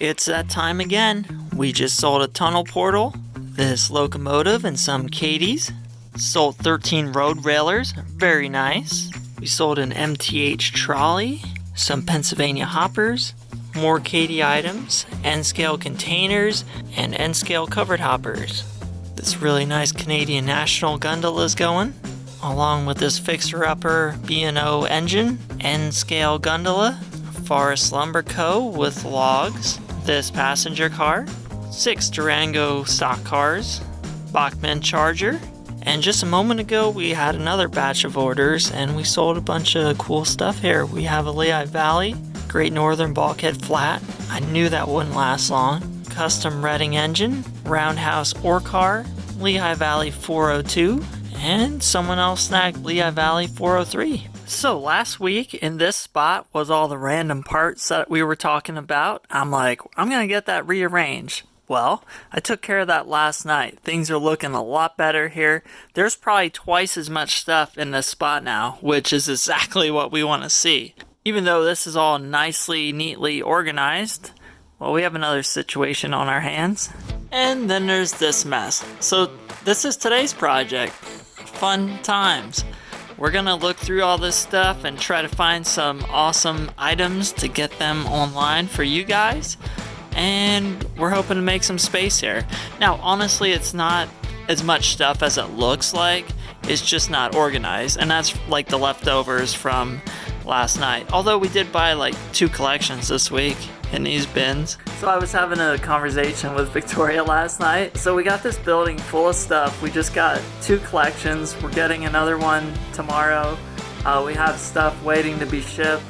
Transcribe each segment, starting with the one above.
It's that time again. We just sold a tunnel portal, this locomotive, and some Cadies. Sold 13 road railers, very nice. We sold an MTH trolley, some Pennsylvania hoppers, more Cadie items, N-scale containers, and N-scale covered hoppers. This really nice Canadian National gondola is going, along with this fixer-upper B&O engine, N-scale gondola, Forest Lumber Co. with logs, this passenger car, 6 Durango stock cars, Bachmann Charger, and just a moment ago we had another batch of orders and we sold a bunch of cool stuff here. We have a Lehigh Valley, Great Northern Bulkhead Flat, I knew that wouldn't last long, custom Reading engine, Roundhouse ore car, Lehigh Valley 402, and someone else snagged Lehigh Valley 403. So last week in this spot was all the random parts that we were talking about. I'm like, I'm going to get that rearranged. Well, I took care of that last night. Things are looking a lot better here. There's probably twice as much stuff in this spot now, which is exactly what we want to see. Even though this is all nicely, neatly organized, well, we have another situation on our hands. And then there's this mess. So this is today's project. Fun times. We're gonna look through all this stuff and try to find some awesome items to get them online for you guys. And we're hoping to make some space here. Now, honestly, it's not as much stuff as it looks like. It's just not organized. And that's like the leftovers from last night. Although we did buy like 2 collections this week in these bins. So I was having a conversation with Victoria last night. So we got this building full of stuff. We just got 2 collections. We're getting another one tomorrow. We have stuff waiting to be shipped,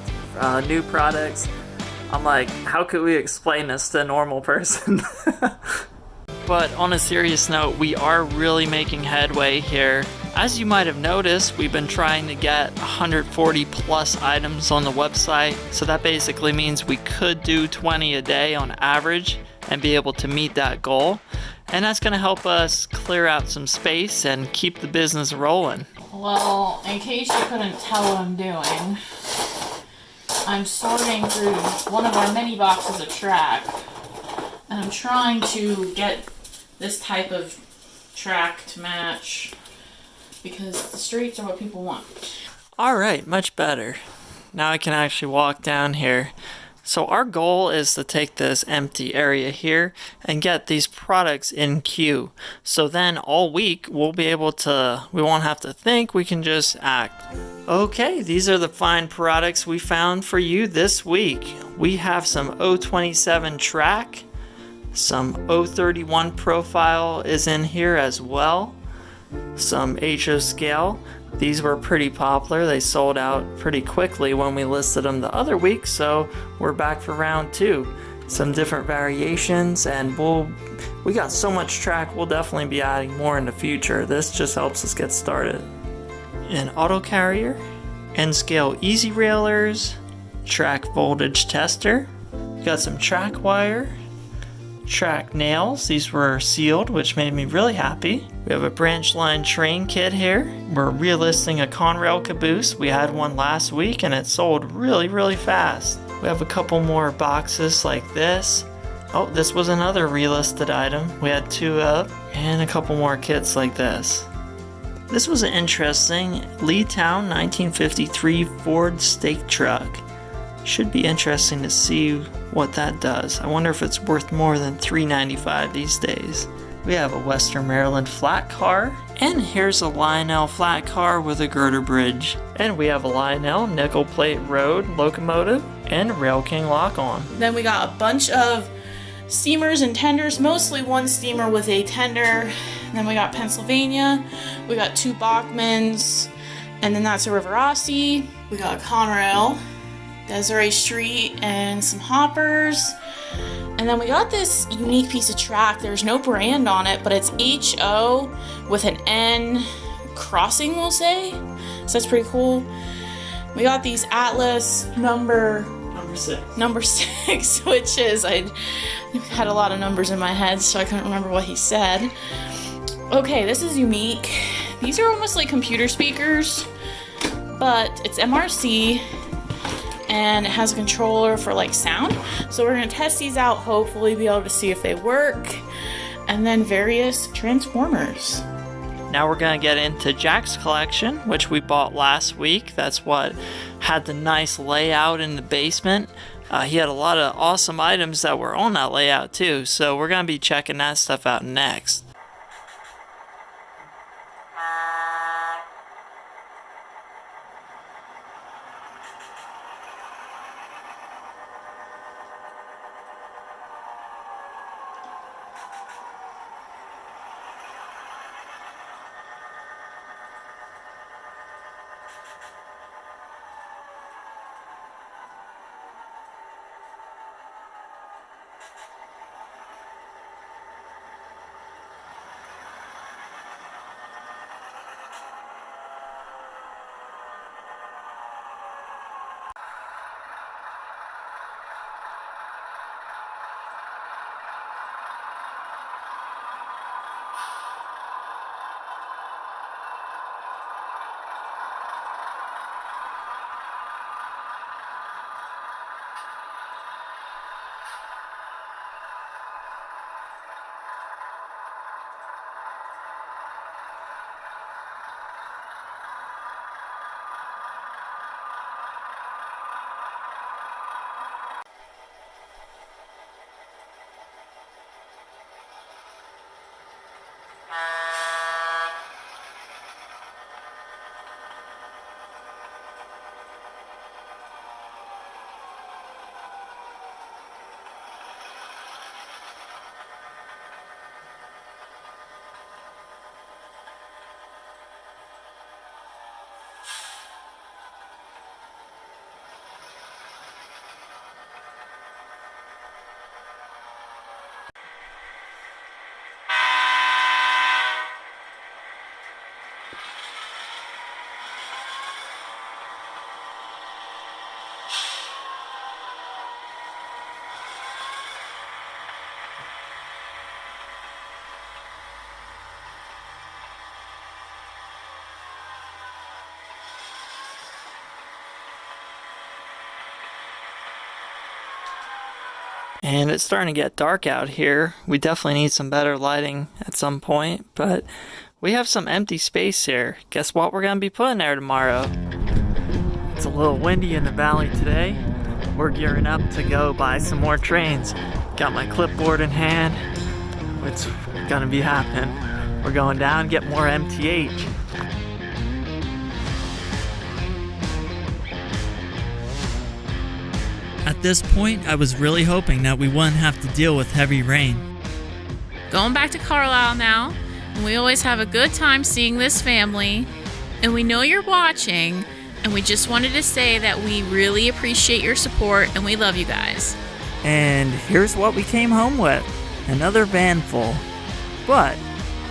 new products. I'm like, how could we explain this to a normal person? But on a serious note, we are really making headway here. As you might have noticed, we've been trying to get 140 plus items on the website. So that basically means we could do 20 a day on average and be able to meet that goal. And that's going to help us clear out some space and keep the business rolling. Well, in case you couldn't tell what I'm doing, I'm sorting through one of our mini boxes of track. And I'm trying to get this type of track to match because the streets are what people want. Alright, much better. Now I can actually walk down here. So our goal is to take this empty area here and get these products in queue. So then all week we won't have to think, we can just act. Okay, these are the fine products we found for you this week. We have some 027 track. Some 031 profile is in here as well. Some HO scale. These were pretty popular. They sold out pretty quickly when we listed them the other week, so we're back for round 2. Some different variations, and we got so much track, we'll definitely be adding more in the future. This just helps us get started. An auto carrier, N-scale easy railers, track voltage tester. We got some track wire. Track nails, these were sealed, which made me really happy. We have a branch line train kit here. We're relisting a Conrail caboose. We had one last week and it sold really fast. We have a couple more boxes like this. Oh, this was another relisted item. We had 2 up and a couple more kits like this. This was an interesting Leetown 1953 Ford stake truck. Should be interesting to see what that does. I wonder if it's worth more than $3.95 these days. We have a Western Maryland flat car, and here's a Lionel flat car with a girder bridge. And we have a Lionel nickel plate road locomotive and Rail King lock-on. Then we got a bunch of steamers and tenders, mostly one steamer with a tender. And then we got Pennsylvania, we got 2 Bachmans, and then that's a River Rossi. We got Conrail, Desiree Street, and some hoppers. And then we got this unique piece of track. There's no brand on it, but it's HO with an N crossing, we'll say. So that's pretty cool. We got these Atlas number 6, which is, I had a lot of numbers in my head, so I couldn't remember what he said. Okay, this is unique. These are almost like computer speakers, but it's MRC. and it has a controller for like sound. So we're gonna test these out, hopefully be able to see if they work. And then various transformers. Now we're gonna get into Jack's collection, which we bought last week. That's what had the nice layout in the basement. He had a lot of awesome items that were on that layout too, so we're gonna be checking that stuff out next. And it's starting to get dark out here. We definitely need some better lighting at some point, but we have some empty space here. Guess what we're gonna be putting there tomorrow? It's a little windy in the valley today. We're gearing up to go buy some more trains. Got my clipboard in hand. It's gonna be happening. We're going down, get more MTH. At this point, I was really hoping that we wouldn't have to deal with heavy rain. Going back to Carlisle now, and we always have a good time seeing this family, and we know you're watching, and we just wanted to say that we really appreciate your support and we love you guys. And here's what we came home with. Another van full. But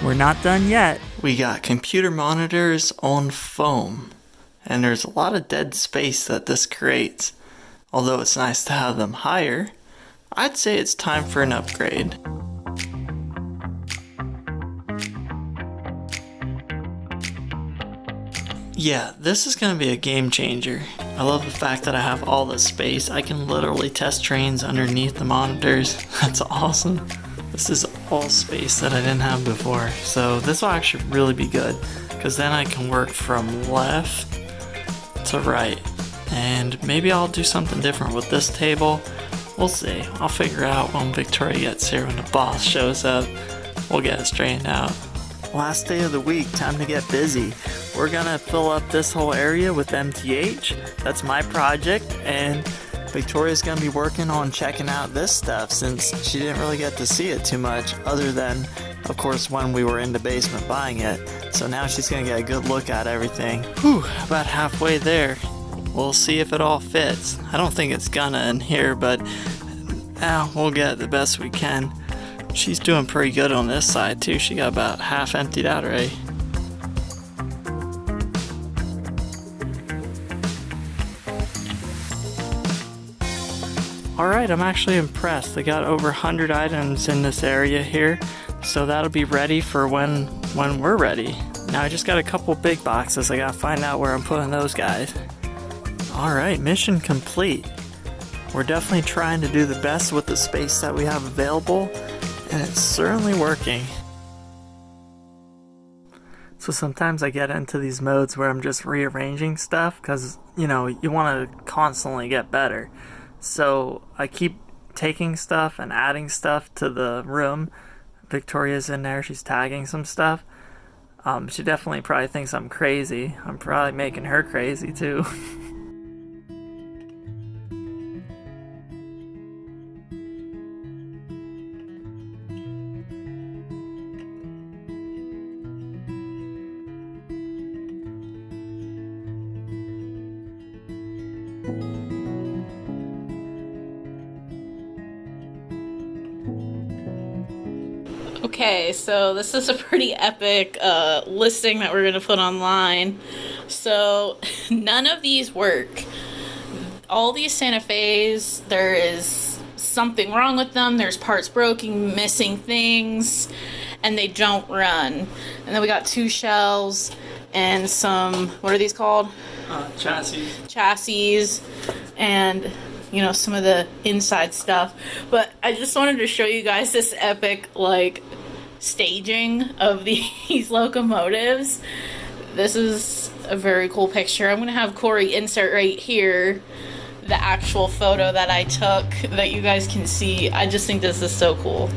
we're not done yet. We got computer monitors on foam, and there's a lot of dead space that this creates. Although it's nice to have them higher, I'd say it's time for an upgrade. Yeah, this is going to be a game changer. I love the fact that I have all this space. I can literally test trains underneath the monitors. That's awesome. This is all space that I didn't have before. So this will actually really be good, because then I can work from left to right. And maybe I'll do something different with this table. We'll see. I'll figure out when Victoria gets here, when the boss shows up. We'll get it straightened out. Last day of the week, time to get busy. We're gonna fill up this whole area with MTH. That's my project, and Victoria's gonna be working on checking out this stuff, since she didn't really get to see it too much, other than, of course, when we were in the basement buying it. So now she's gonna get a good look at everything. Whew, about halfway there. We'll see if it all fits. I don't think it's gonna in here, but we'll get the best we can. She's doing pretty good on this side too. She got about half emptied out already. Alright, I'm actually impressed. They got over 100 items in this area here, so that'll be ready for when we're ready. Now I just got a couple big boxes. I gotta find out where I'm putting those guys. Alright, mission complete. We're definitely trying to do the best with the space that we have available, and it's certainly working. So sometimes I get into these modes where I'm just rearranging stuff because, you want to constantly get better. So I keep taking stuff and adding stuff to the room. Victoria's in there, she's tagging some stuff. She definitely probably thinks I'm crazy. I'm probably making her crazy too. Okay, so this is a pretty epic listing that we're going to put online. So none of these work. All these Santa Fe's, there is something wrong with them. There's parts broken, missing things, and they don't run. And then we got 2 shells and some, what are these called? Chassis. Chassis, and some of the inside stuff. But I just wanted to show you guys this epic staging of these locomotives. This is a very cool picture. I'm gonna have Corey insert right here the actual photo that I took that you guys can see. I just think this is so cool.